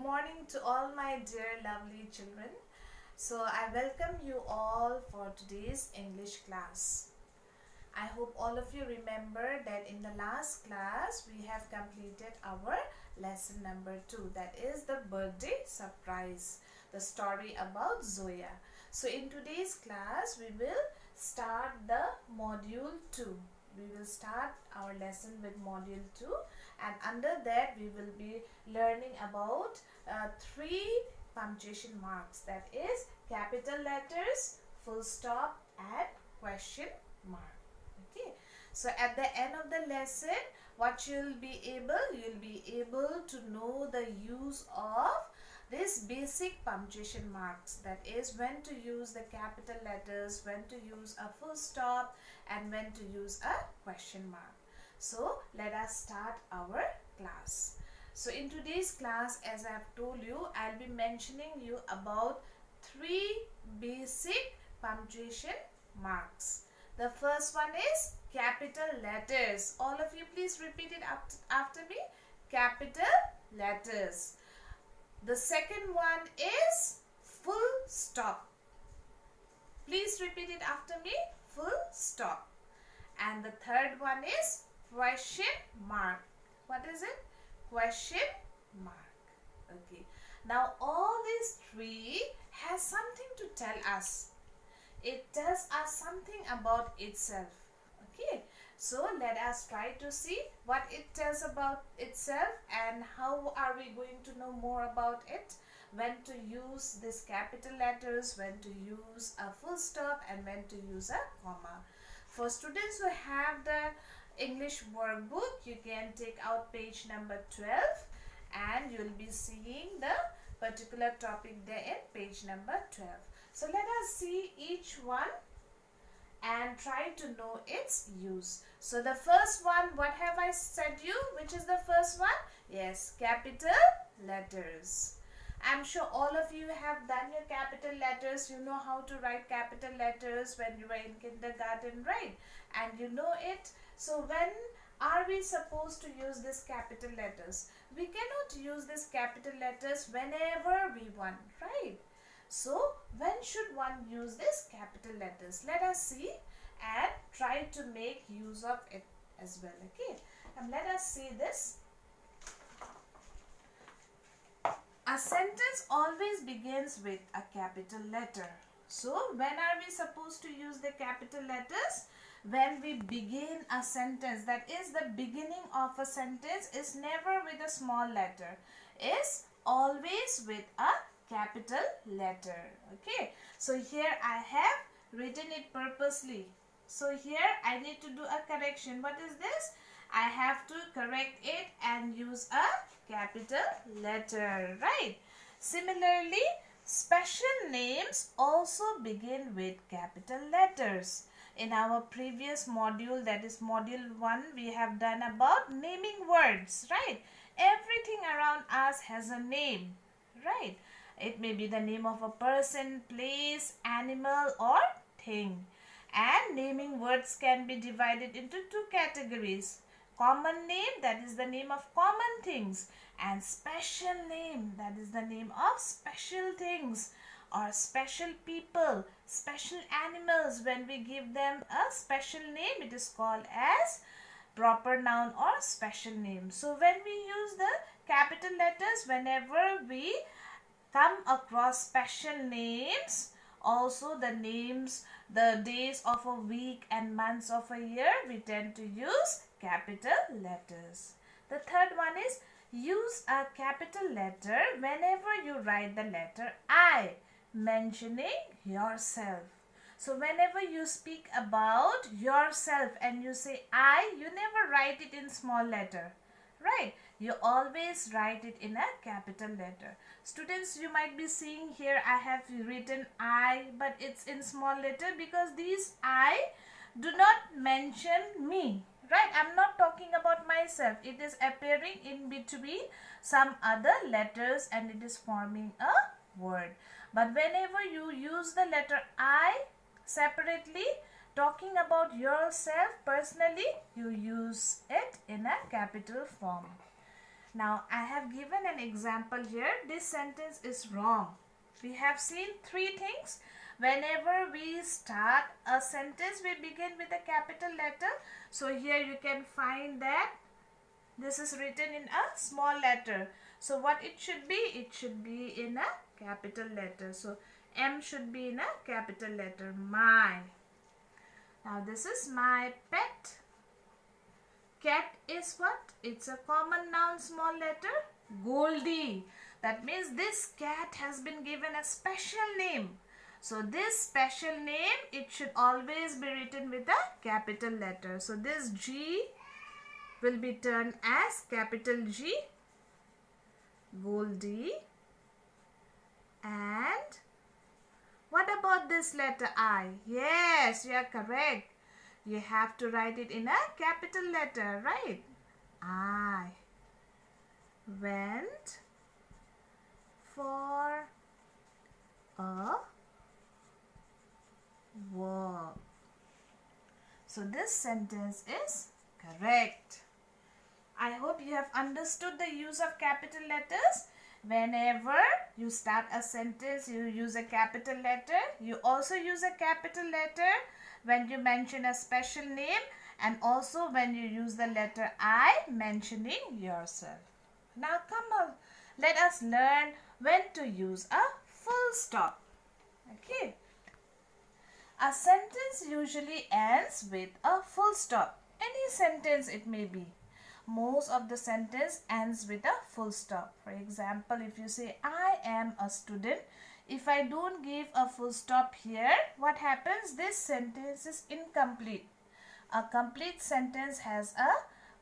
morning to all my dear lovely children. So I welcome you all for today's English class. I hope all of you remember that in the last class we have completed our lesson number 2, that is the birthday surprise, the story about Zoya. So in today's class we will start the module 2. We will start our lesson with module 2, and under that we will be learning about 3 punctuation marks, that is capital letters, full stop and question mark. Okay, so at the end of the lesson what you'll be able to know the use of this basic punctuation marks, that is when to use the capital letters, when to use a full stop and when to use a question mark. So let us start our class. So in today's class, as I have told you, I'll be mentioning you about 3 basic punctuation marks. The first one is capital letters. All of you please repeat it after me. Capital letters. The second one is full stop. Please repeat it after me. Full stop. And the third one is question mark. What is it? Question mark. Okay. Now all these 3 has something to tell us. It tells us something about itself. Okay. So let us try to see what it tells about itself and how are we going to know more about it. When to use these capital letters, when to use a full stop and when to use a comma. For students who have the English workbook, you can take out page number 12 and you will be seeing the particular topic there in page number 12. So let us see each one and try to know its use. So the first one, what have I said you? Which is the first one? Yes, capital letters. I'm sure all of you have done your capital letters. You know how to write capital letters when you were in kindergarten, right? And you know it. So when are we supposed to use these capital letters? We cannot use these capital letters whenever we want, right? So when should one use these capital letters? Let us see and try to make use of it as well. Okay, and let us see this. A sentence always begins with a capital letter. So when are we supposed to use the capital letters? When we begin a sentence, that is the beginning of a sentence is never with a small letter, is always with a capital letter. Okay, so here I have written it purposely. So here I need to do a correction. What is this? I have to correct it and use a capital letter, right? Similarly, special names also begin with capital letters. In our previous module, that is module 1, we have done about naming words, right? Everything around us has a name, right? It may be the name of a person, place, animal or thing. And naming words can be divided into 2 categories. Common name, that is the name of common things, and special name, that is the name of special things or special people, special animals. When we give them a special name, it is called as proper noun or special name. So when we use the capital letters, whenever we come across special names, also the names, the days of a week and months of a year, we tend to use capital letters. The third one is use a capital letter whenever you write the letter I, mentioning yourself. So whenever you speak about yourself and you say I, you never write it in small letter, right? You always write it in a capital letter. Students, you might be seeing here I have written I, but it's in small letter because these I do not mention me, right? I'm not talking about myself. It is appearing in between some other letters and it is forming a word. But whenever you use the letter I separately, talking about yourself personally, you use it in a capital form. Now I have given an example here. This sentence is wrong. We have seen three things. Whenever we start a sentence, we begin with a capital letter. So here you can find that this is written in a small letter. So what it should be? It should be in a capital letter. So M should be in a capital letter. My. Now this is my pet. Cat is what? It's a common noun, small letter. Goldie. That means this cat has been given a special name. So this special name, it should always be written with a capital letter. So this G will be turned as capital G. Goldie. And what about this letter I? Yes, you are correct. You have to write it in a capital letter, right? I went for a walk. So this sentence is correct. I hope you have understood the use of capital letters. Whenever you start a sentence, you use a capital letter. You also use a capital letter when you mention a special name, and also when you use the letter I mentioning yourself. Now come on, let us learn when to use a full stop. Okay. A sentence usually ends with a full stop. Any sentence it may be. Most of the sentence ends with a full stop. For example, if you say I am a student, if I don't give a full stop here, what happens? This sentence is incomplete. A complete sentence has a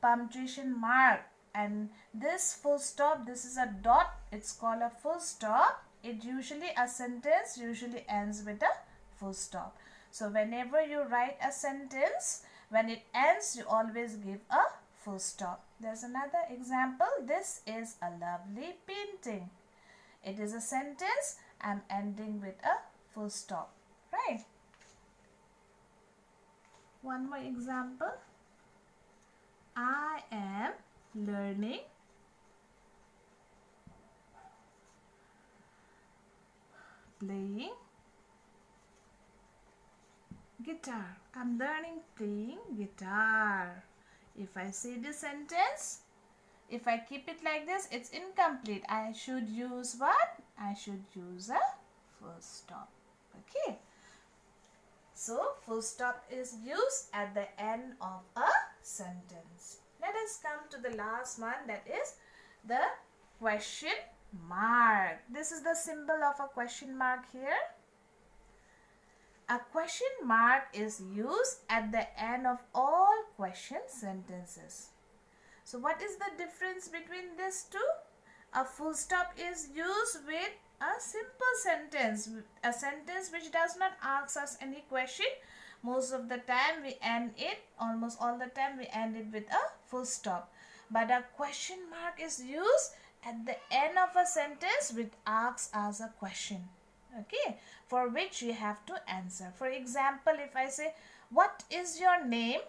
punctuation mark, and this full stop, this is a dot, it's called a full stop. A sentence usually ends with a full stop. So whenever you write a sentence, when it ends, you always give a full stop. There's another example. This is a lovely painting. It is a sentence. I'm ending with a full stop, right? One more example. I am learning playing guitar. I'm learning playing guitar. If I say this sentence, if I keep it like this, it's incomplete. I should use what? I should use a full stop. Okay. So, full stop is used at the end of a sentence. Let us come to the last one, that is the question mark. This is the symbol of a question mark here. A question mark is used at the end of all question sentences. So what is the difference between these two? A full stop is used with a simple sentence, a sentence which does not ask us any question. Most of the time we end it, almost all the time we end it with a full stop. But a question mark is used at the end of a sentence which asks us a question. Okay, for which you have to answer. For example, if I say, what is your name?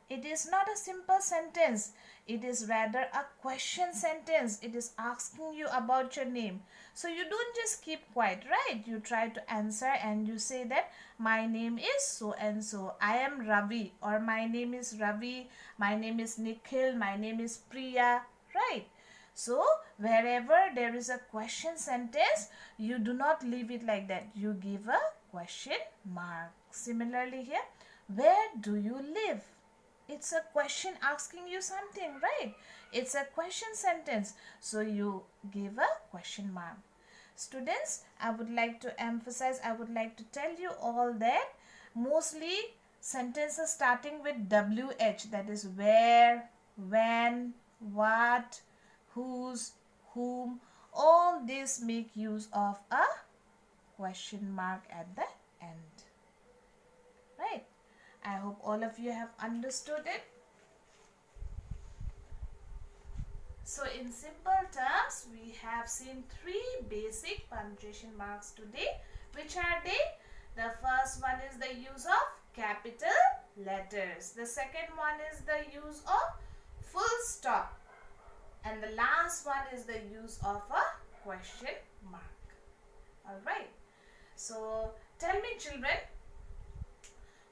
It is not a simple sentence. It is rather a question sentence. It is asking you about your name. So you don't just keep quiet, right? You try to answer and you say that my name is so and so. I am Ravi, or my name is Ravi. My name is Nikhil. My name is Priya, right? So wherever there is a question sentence, you do not leave it like that. You give a question mark. Similarly here, where do you live? It's a question asking you something, right? It's a question sentence. So you give a question mark. Students, I would like to emphasize, I would like to tell you all that mostly sentences starting with WH, that is where, when, what, whose, whom, all these make use of a question mark at the end. Right? I hope all of you have understood it. So in simple terms, we have seen three basic punctuation marks today. Which are they? The first one is the use of capital letters. The second one is the use of full stop. And the last one is the use of a question mark. Alright. So tell me children,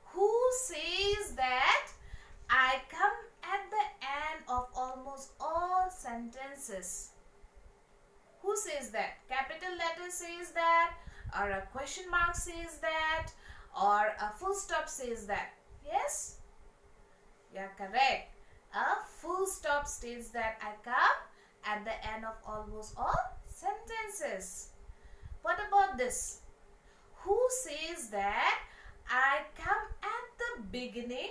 who says that I come at the end of almost all sentences? Who says that? Capital letter says that, or a question mark says that, or a full stop says that? Yes? You are correct. A full stop states that I come at the end of almost all sentences. What about this? Who says that I come at the beginning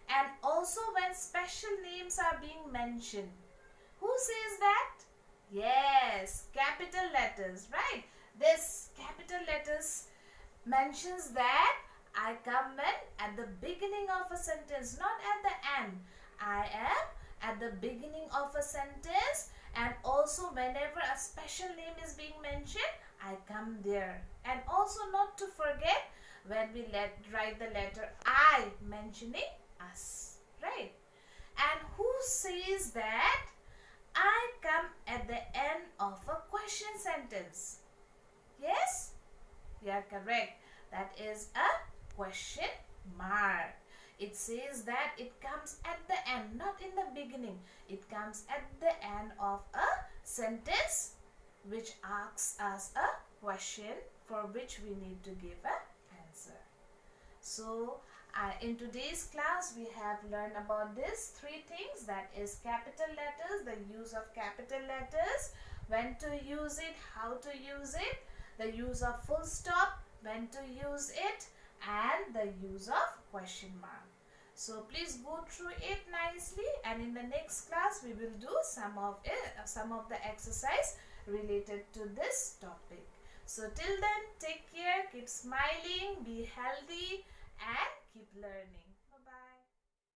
and also when special names are being mentioned? Who says that? Yes, capital letters, right? This capital letters mentions that I come in at the beginning of a sentence, not at the end. I am at the beginning of a sentence, and also whenever a special name is being mentioned, I come there. And also not to forget when we write the letter I mentioning us, right? And who says that I come at the end of a question sentence? Yes? You are correct. That is a question mark. It says that it comes at the end, not in the beginning. It comes at the end of a sentence which asks us a question for which we need to give an answer. So, in today's class, we have learned about these three things, that is capital letters, the use of capital letters, when to use it, how to use it, the use of full stop, when to use it, and the use of question mark. So please go through it nicely, and in the next class we will do some of the exercise related to this topic. So till then, take care, keep smiling, be healthy, and keep learning.